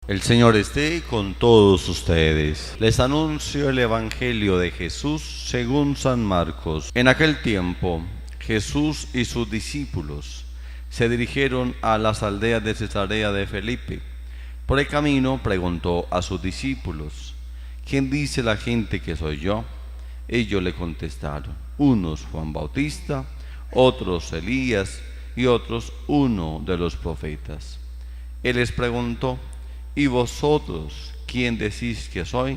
El Señor esté con todos ustedes. Les anuncio el Evangelio de Jesús según San Marcos. En aquel tiempo, Jesús y sus discípulos se dirigieron a las aldeas de Cesarea de Felipe. Por el camino preguntó a sus discípulos: ¿quién dice la gente que soy yo? Ellos le contestaron: unos Juan Bautista, otros Elías y otros uno de los profetas. Él les preguntó: ¿y vosotros quién decís que soy?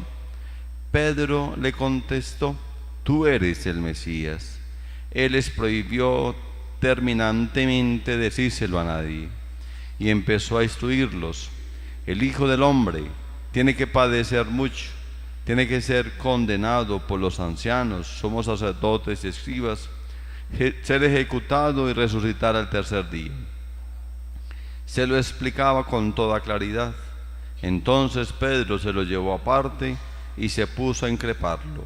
Pedro le contestó: tú eres el Mesías. Él les prohibió terminantemente decírselo a nadie y empezó a instruirlos: el Hijo del Hombre tiene que padecer mucho, tiene que ser condenado por los ancianos, somos sacerdotes y escribas, ser ejecutado y resucitar al tercer día. Se lo explicaba con toda claridad. Entonces Pedro se lo llevó aparte y se puso a increparlo.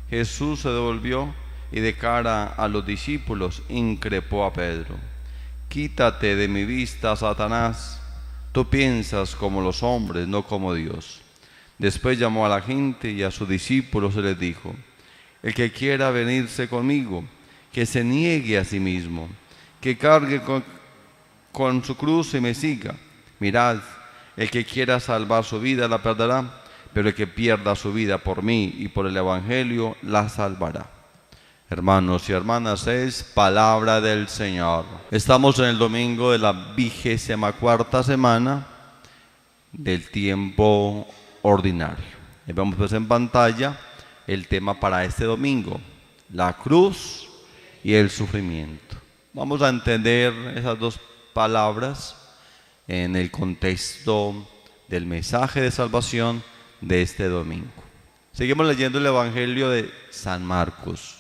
Jesús se devolvió y de cara a los discípulos increpó a Pedro: quítate de mi vista, Satanás, tú piensas como los hombres, no como Dios. Después llamó a la gente y a sus discípulos y les dijo: el que quiera venirse conmigo, que se niegue a sí mismo, que cargue con su cruz y me siga. Mirad, el que quiera salvar su vida la perderá, pero el que pierda su vida por mí y por el Evangelio la salvará. Hermanos y hermanas, es palabra del Señor. Estamos en el domingo de la 24ª semana del tiempo ordinario. Y vemos pues en pantalla el tema para este domingo: la cruz y el sufrimiento. Vamos a entender esas dos palabras en el contexto del mensaje de salvación de este domingo. Seguimos leyendo el Evangelio de San Marcos.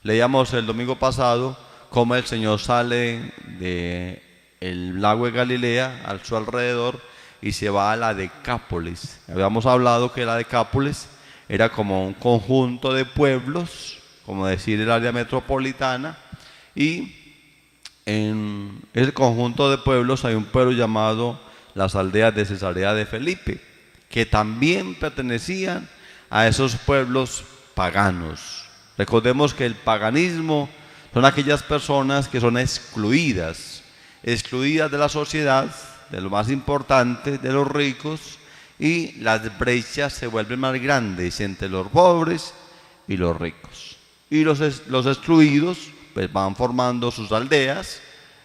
Leíamos el domingo pasado cómo el Señor sale del lago de Galilea a su alrededor y se va a la Decápolis. Habíamos hablado que la Decápolis era como un conjunto de pueblos, como decir el área metropolitana, y en ese conjunto de pueblos hay un pueblo llamado las aldeas de Cesarea de Felipe, que también pertenecían a esos pueblos paganos. Recordemos que el paganismo son aquellas personas que son excluidas de la sociedad, de lo más importante, de los ricos, y las brechas se vuelven más grandes entre los pobres y los ricos. Y los excluidos pues van formando sus aldeas,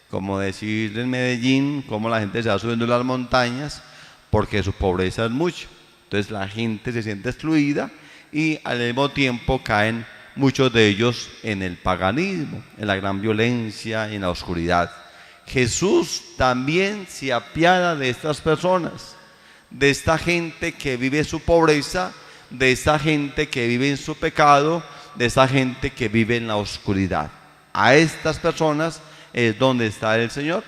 como decir en Medellín, como la gente se va subiendo las montañas porque su pobreza es mucho. Entonces la gente se siente excluida y al mismo tiempo caen muchos de ellos en el paganismo, en la gran violencia, en la oscuridad. Jesús también se apiada de estas personas, de esta gente que vive su pobreza, de esta gente que vive en su pecado, de esta gente que vive en la oscuridad. A estas personas es donde está el Señor.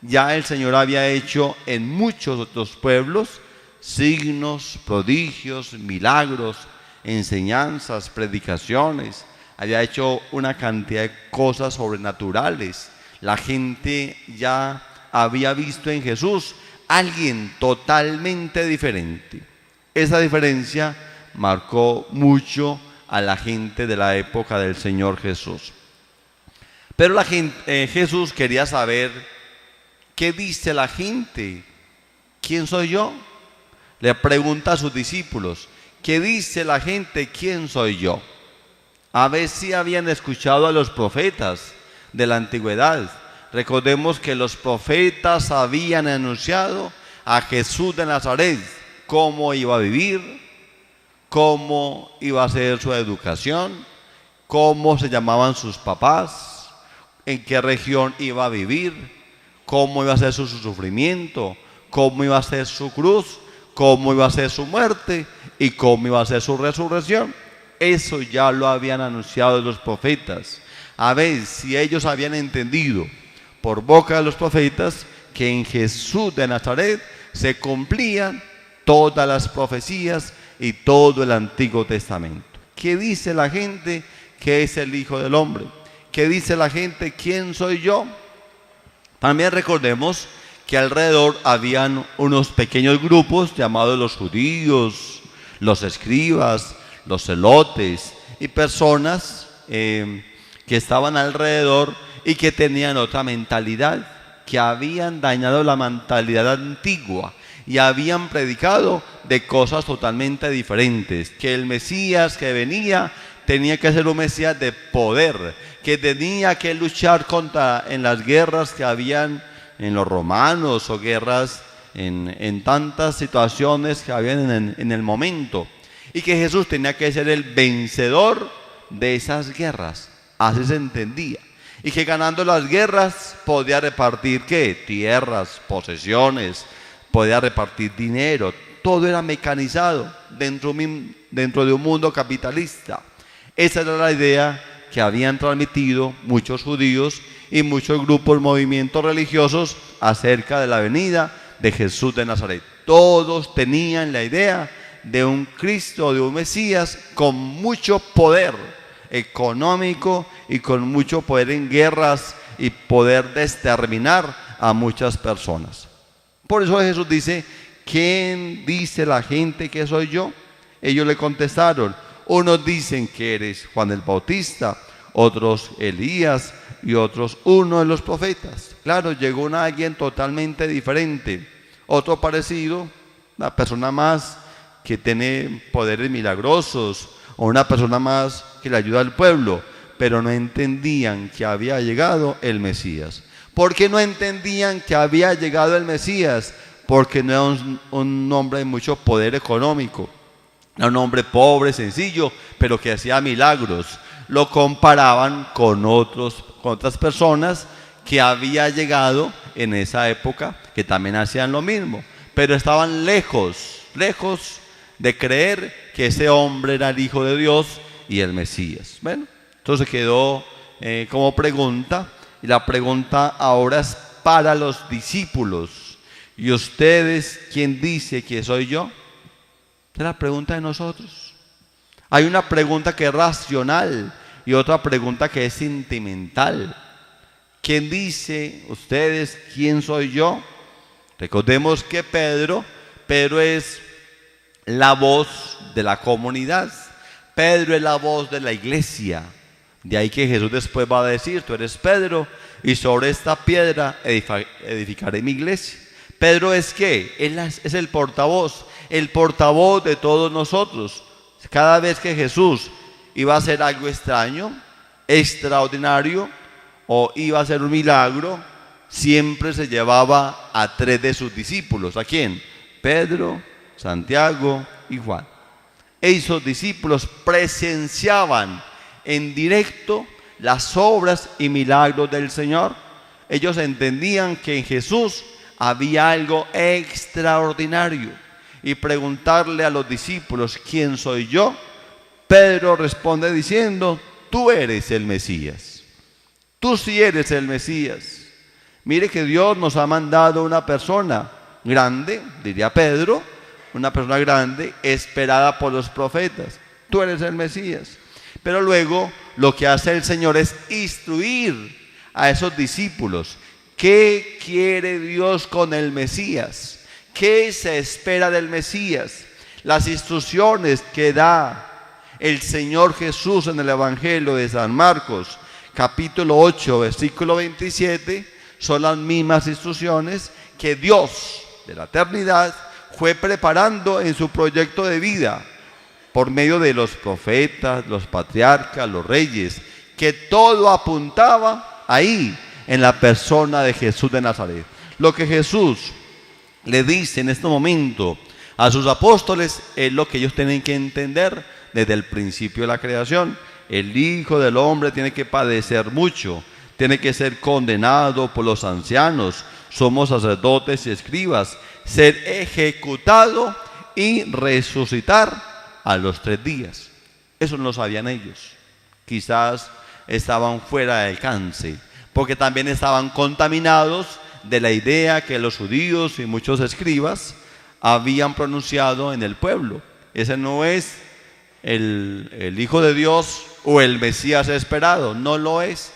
Ya el Señor había hecho en muchos otros pueblos signos, prodigios, milagros, enseñanzas, predicaciones. Había hecho una cantidad de cosas sobrenaturales. La gente ya había visto en Jesús alguien totalmente diferente. Esa diferencia marcó mucho a la gente de la época del Señor Jesús. Pero Jesús quería saber: ¿qué dice la gente? ¿Quién soy yo? Le pregunta a sus discípulos: ¿qué dice la gente? ¿Quién soy yo? A ver si habían escuchado a los profetas de la antigüedad. Recordemos que los profetas habían anunciado a Jesús de Nazaret, cómo iba a vivir, cómo iba a ser su educación, cómo se llamaban sus papás, en qué región iba a vivir, cómo iba a ser su sufrimiento, cómo iba a ser su cruz, cómo iba a ser su muerte y cómo iba a ser su resurrección. Eso ya lo habían anunciado los profetas. A ver si ellos habían entendido por boca de los profetas que en Jesús de Nazaret se cumplían todas las profecías y todo el Antiguo Testamento. ¿Qué dice la gente que es el Hijo del Hombre? ¿Qué dice la gente? ¿Quién soy yo? También recordemos que alrededor habían unos pequeños grupos llamados los judíos, los escribas, los celotes y personas que estaban alrededor y que tenían otra mentalidad, que habían dañado la mentalidad antigua y habían predicado de cosas totalmente diferentes, que el Mesías que venía tenía que ser un Mesías de poder, que tenía que luchar en las guerras que habían en los romanos o guerras en tantas situaciones que habían en el momento, y que Jesús tenía que ser el vencedor de esas guerras. Así se entendía. Y que ganando las guerras podía repartir ¿qué? Tierras, posesiones, podía repartir dinero. Todo era mecanizado dentro de un mundo capitalista. Esa era la idea que habían transmitido muchos judíos y muchos grupos, movimientos religiosos acerca de la venida de Jesús de Nazaret. Todos tenían la idea de un Cristo, de un Mesías con mucho poder económico y con mucho poder en guerras y poder de exterminar a muchas personas. Por eso Jesús dice: ¿quién dice la gente que soy yo? Ellos le contestaron: unos dicen que eres Juan el Bautista, otros Elías y otros uno de los profetas. Claro, llegó alguien totalmente diferente, otro parecido, una persona más que tiene poderes milagrosos, o una persona más que le ayuda al pueblo, pero no entendían que había llegado el Mesías. ¿Por qué no entendían que había llegado el Mesías? Porque no era un hombre de mucho poder económico, era un hombre pobre, sencillo, pero que hacía milagros. Lo comparaban con otras personas que había llegado en esa época, que también hacían lo mismo, pero estaban lejos de creer que ese hombre era el Hijo de Dios y el Mesías. Bueno, entonces quedó como pregunta, y la pregunta ahora es para los discípulos: ¿y ustedes quién dice que soy yo? Esta es la pregunta de nosotros. Hay una pregunta que es racional y otra pregunta que es sentimental. ¿Quién dice ustedes quién soy yo? Recordemos que Pedro es la voz de la comunidad. Pedro es la voz de la iglesia. De ahí que Jesús después va a decir: tú eres Pedro, y sobre esta piedra edificaré mi iglesia. Pedro es ¿qué? Él es el portavoz de todos nosotros. Cada vez que Jesús iba a hacer algo extraño, extraordinario, o iba a hacer un milagro, siempre se llevaba a 3 de sus discípulos. ¿A quién? Pedro, Santiago y Juan. Esos discípulos presenciaban en directo las obras y milagros del Señor. Ellos entendían que en Jesús había algo extraordinario. Y preguntarle a los discípulos: ¿quién soy yo? Pedro responde diciendo: tú eres el Mesías. Tú sí eres el Mesías. Mire que Dios nos ha mandado una persona grande, diría Pedro, una persona grande, esperada por los profetas. Tú eres el Mesías. Pero luego lo que hace el Señor es instruir a esos discípulos. ¿Qué quiere Dios con el Mesías? ¿Qué se espera del Mesías? Las instrucciones que da el Señor Jesús en el Evangelio de San Marcos, capítulo 8, versículo 27, son las mismas instrucciones que Dios de la eternidad fue preparando en su proyecto de vida por medio de los profetas, los patriarcas, los reyes, que todo apuntaba ahí en la persona de Jesús de Nazaret. Lo que Jesús le dice en este momento a sus apóstoles es lo que ellos tienen que entender desde el principio de la creación. El Hijo del Hombre tiene que padecer mucho, tiene que ser condenado por los ancianos, somos sacerdotes y escribas, ser ejecutado y resucitar a los 3 días. Eso no lo sabían ellos. Quizás estaban fuera de alcance, porque también estaban contaminados de la idea que los judíos y muchos escribas habían pronunciado en el pueblo. Ese no es el Hijo de Dios o el Mesías esperado, no lo es.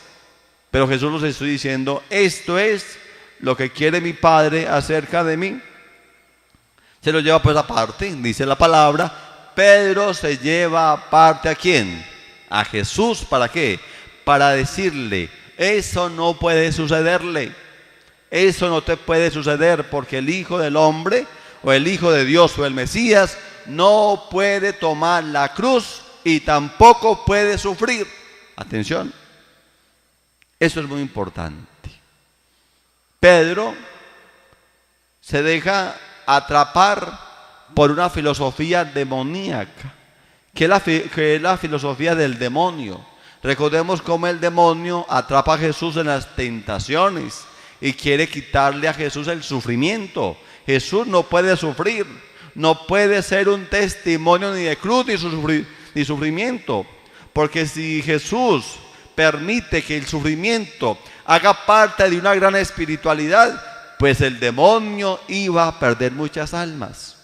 Pero Jesús nos está diciendo: esto es lo que quiere mi Padre acerca de mí. Se lo lleva pues aparte, dice la palabra. Pedro se lleva aparte ¿a quién? A Jesús. ¿Para qué? Para decirle, eso no puede sucederle. Eso no te puede suceder porque el Hijo del Hombre o el Hijo de Dios o el Mesías no puede tomar la cruz y tampoco puede sufrir. Atención, eso es muy importante. Pedro se deja atrapar por una filosofía demoníaca, que es la filosofía del demonio. Recordemos cómo el demonio atrapa a Jesús en las tentaciones y quiere quitarle a Jesús el sufrimiento. Jesús no puede sufrir, no puede ser un testimonio ni de cruz ni sufrimiento, porque si Jesús permite que el sufrimiento haga parte de una gran espiritualidad, pues el demonio iba a perder muchas almas.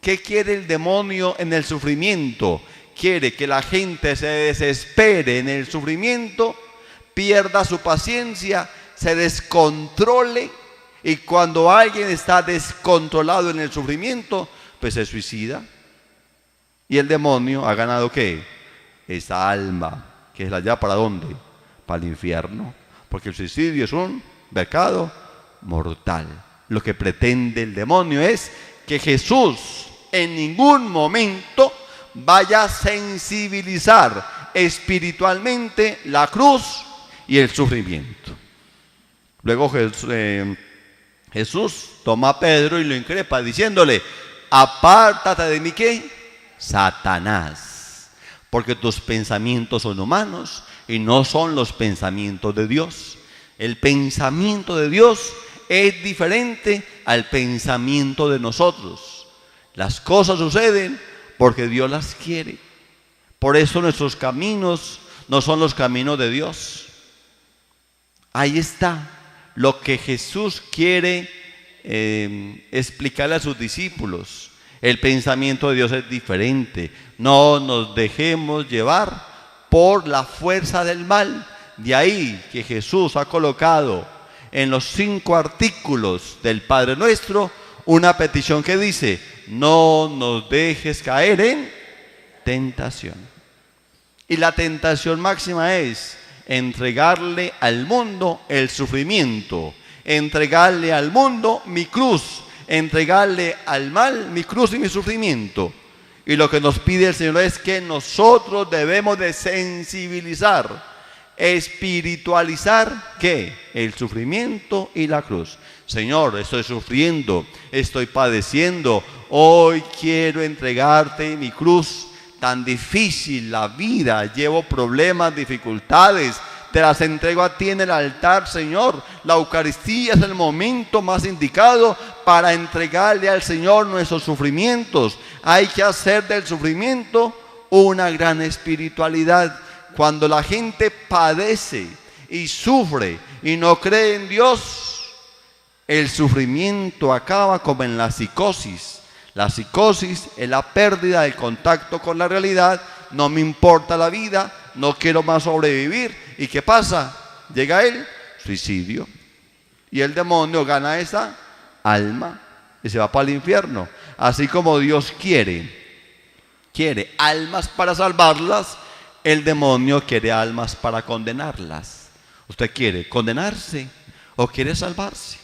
¿Qué quiere el demonio en el sufrimiento? Quiere que la gente se desespere en el sufrimiento, pierda su paciencia, se descontrole, y cuando alguien está descontrolado en el sufrimiento, pues se suicida. Y el demonio ha ganado ¿qué? Esa alma, que es la ya ¿para dónde? Para el infierno, porque el suicidio es un pecado mortal. Lo que pretende el demonio es que Jesús en ningún momento vaya a sensibilizar espiritualmente la cruz y el sufrimiento. Luego Jesús toma a Pedro y lo increpa diciéndole, apártate de mí, ¿qué? Satanás, porque tus pensamientos son humanos y no son los pensamientos de Dios. El pensamiento de Dios es diferente al pensamiento de nosotros. Las cosas suceden porque Dios las quiere. Por eso nuestros caminos no son los caminos de Dios. Ahí está lo que Jesús quiere explicarle a sus discípulos. El pensamiento de Dios es diferente. No nos dejemos llevar por la fuerza del mal. De ahí que Jesús ha colocado en los 5 artículos del Padre Nuestro una petición que dice, no nos dejes caer en tentación. Y la tentación máxima es entregarle al mundo el sufrimiento, entregarle al mundo mi cruz, entregarle al mal mi cruz y mi sufrimiento. Y lo que nos pide el Señor es que nosotros debemos de sensibilizar, espiritualizar, ¿qué? El sufrimiento y la cruz. Señor, estoy sufriendo, estoy padeciendo, hoy quiero entregarte mi cruz. Tan difícil la vida, llevo problemas, dificultades, te las entrego a ti en el altar, Señor. La Eucaristía es el momento más indicado para entregarle al Señor nuestros sufrimientos. Hay que hacer del sufrimiento una gran espiritualidad. Cuando la gente padece y sufre y no cree en Dios, el sufrimiento acaba como en la psicosis. La psicosis es la pérdida del contacto con la realidad. No me importa la vida, no quiero más sobrevivir. ¿Y qué pasa? Llega el suicidio. Y el demonio gana esa alma y se va para el infierno. Así como Dios quiere almas para salvarlas, el demonio quiere almas para condenarlas. ¿Usted quiere condenarse o quiere salvarse?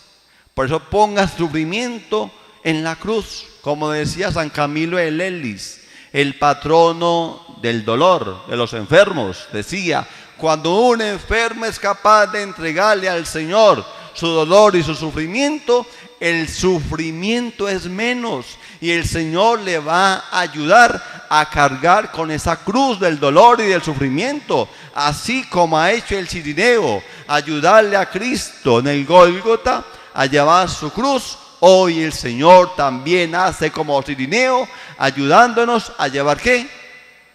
Por eso ponga sufrimiento en la cruz. Como decía San Camilo de Lelis, el patrono del dolor, de los enfermos, decía, cuando un enfermo es capaz de entregarle al Señor su dolor y su sufrimiento, el sufrimiento es menos y el Señor le va a ayudar a cargar con esa cruz del dolor y del sufrimiento, así como ha hecho el cirineo, ayudarle a Cristo en el Gólgota a llevar su cruz. Hoy el Señor también hace como cirineo, ayudándonos a llevar ¿qué?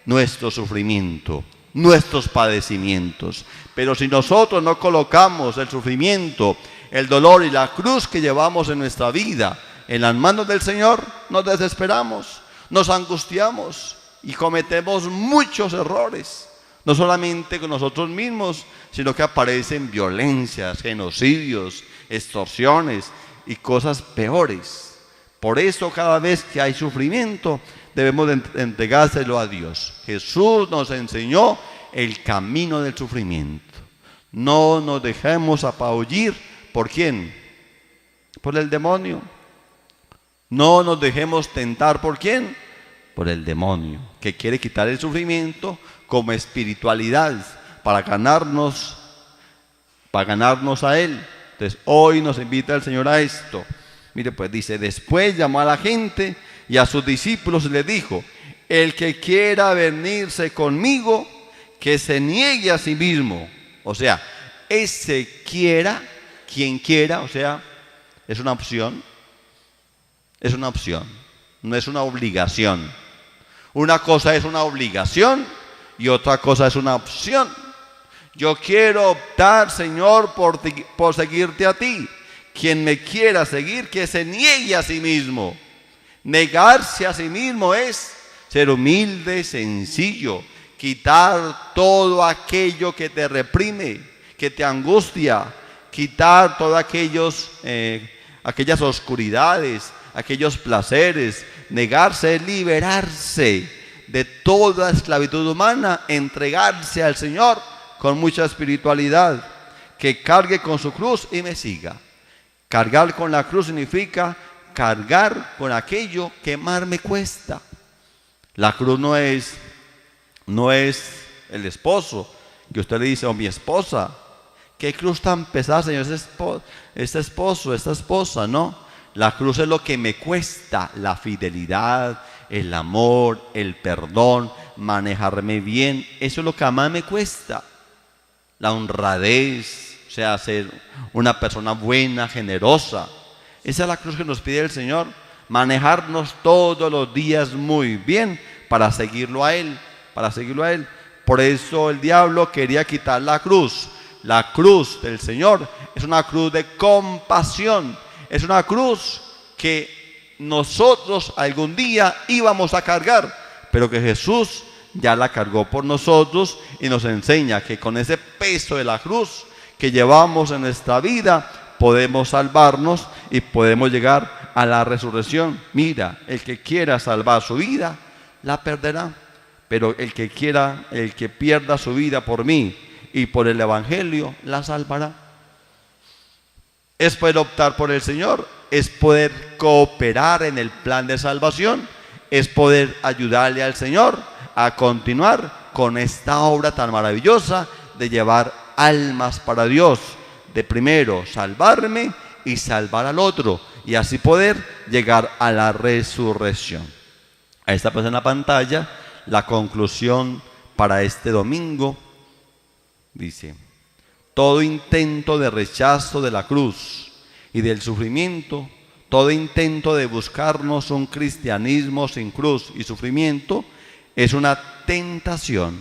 Nuestro sufrimiento, nuestros padecimientos. Pero si nosotros no colocamos el sufrimiento, el dolor y la cruz que llevamos en nuestra vida en las manos del Señor, nos desesperamos, nos angustiamos y cometemos muchos errores. No solamente con nosotros mismos, sino que aparecen violencias, genocidios, extorsiones y cosas peores. Por eso cada vez que hay sufrimiento debemos de entregárselo a Dios. Jesús nos enseñó el camino del sufrimiento. No nos dejemos apabullir. ¿Por quién? Por el demonio. No nos dejemos tentar. ¿Por quién? Por el demonio, que quiere quitar el sufrimiento como espiritualidad para ganarnos a Él. Entonces hoy nos invita el Señor a esto. Mire, pues dice: después llamó a la gente y a sus discípulos y les dijo: el que quiera venirse conmigo, que se niegue a sí mismo. O sea, ese quiera, quien quiera, o sea, es una opción. Es una opción, no es una obligación. Una cosa es una obligación y otra cosa es una opción. Yo quiero optar, Señor, por seguirte a ti. Quien me quiera seguir, que se niegue a sí mismo. Negarse a sí mismo es ser humilde, sencillo, quitar todo aquello que te reprime, que te angustia, quitar todas aquellas oscuridades, aquellos placeres. Negarse es liberarse de toda esclavitud humana, entregarse al Señor con mucha espiritualidad, que cargue con su cruz y me siga. Cargar con la cruz significa cargar con aquello que más me cuesta. La cruz no es el esposo, que usted le dice: oh, mi esposa. ¿Qué cruz tan pesada, Señor? Este esposo, esta esposa, ¿no? La cruz es lo que me cuesta: la fidelidad, el amor, el perdón, manejarme bien. Eso es lo que más me cuesta. La honradez, o sea, ser una persona buena, generosa. Esa es la cruz que nos pide el Señor. Manejarnos todos los días muy bien para seguirlo a Él, Por eso el diablo quería quitar la cruz. La cruz del Señor es una cruz de compasión. Es una cruz que nosotros algún día íbamos a cargar, pero que Jesús ya la cargó por nosotros y nos enseña que con ese peso de la cruz que llevamos en nuestra vida podemos salvarnos y podemos llegar a la resurrección. Mira, el que quiera salvar su vida la perderá, pero el que pierda su vida por mí y por el Evangelio la salvará. Es poder optar por el Señor, es poder cooperar en el plan de salvación, es poder ayudarle al Señor a continuar con esta obra tan maravillosa de llevar almas para Dios, de primero salvarme y salvar al otro, y así poder llegar a la resurrección. Ahí está pues en la pantalla la conclusión para este domingo. Dice: todo intento de rechazo de la cruz y del sufrimiento, todo intento de buscarnos un cristianismo sin cruz y sufrimiento, es una tentación.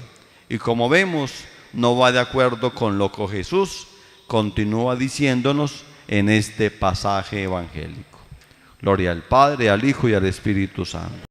Y como vemos, no va de acuerdo con lo que Jesús continúa diciéndonos en este pasaje evangélico. Gloria al Padre, al Hijo y al Espíritu Santo.